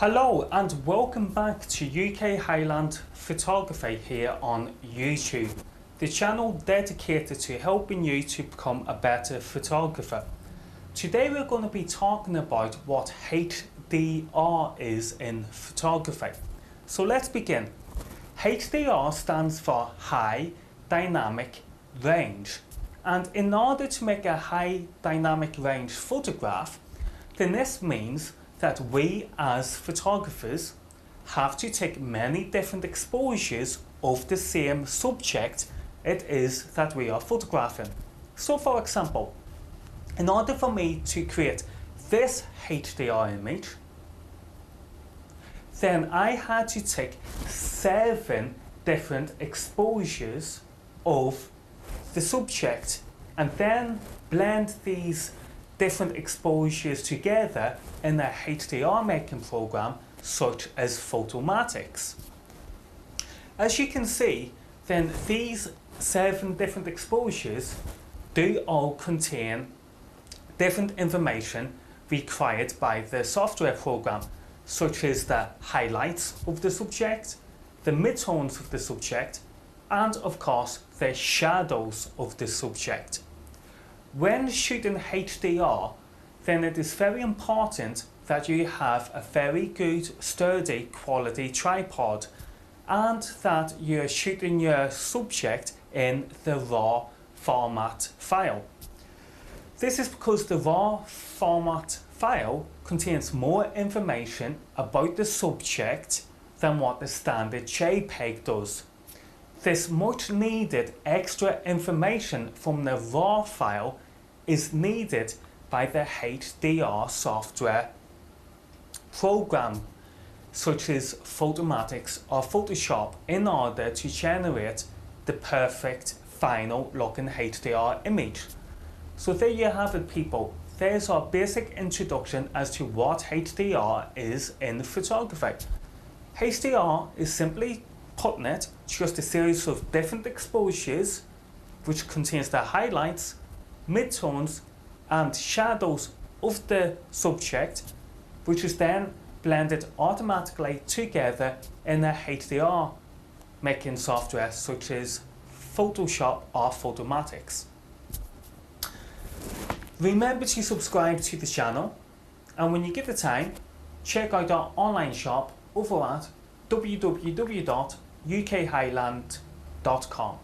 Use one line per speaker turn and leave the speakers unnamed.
Hello and welcome back to UK Highland Photography here on YouTube, the channel dedicated to helping you to become a better photographer. Today we're going to be talking about what HDR is in photography. So let's begin. HDR stands for High Dynamic Range, and in order to make a high dynamic range photograph, then this means that we as photographers have to take many different exposures of the same subject it is that we are photographing. So for example, in order for me to create this HDR image, then I had to take 7 different exposures of the subject and then blend these different exposures together in a HDR making program such as photomatix. As you can see, then these 7 different exposures do all contain different information required by the software program, such as the highlights of the subject, the midtones of the subject, and of course the shadows of the subject. When shooting HDR, then it is very important that you have a very good, sturdy, quality tripod and that you're shooting your subject in the RAW format file. This is because the RAW format file contains more information about the subject than what the standard JPEG does. This much needed extra information from the RAW file is needed by the HDR software program, such as photomatix or Photoshop, in order to generate the perfect final looking HDR image. So there you have it, people. There's our basic introduction as to what HDR is in photography. HDR is, simply putting it, just a series of different exposures which contains the highlights, midtones and shadows of the subject, which is then blended automatically together in a HDR making software such as Photoshop or Photomatix. Remember to subscribe to the channel, and when you get the time, check out our online shop over at www.ukhighland.com.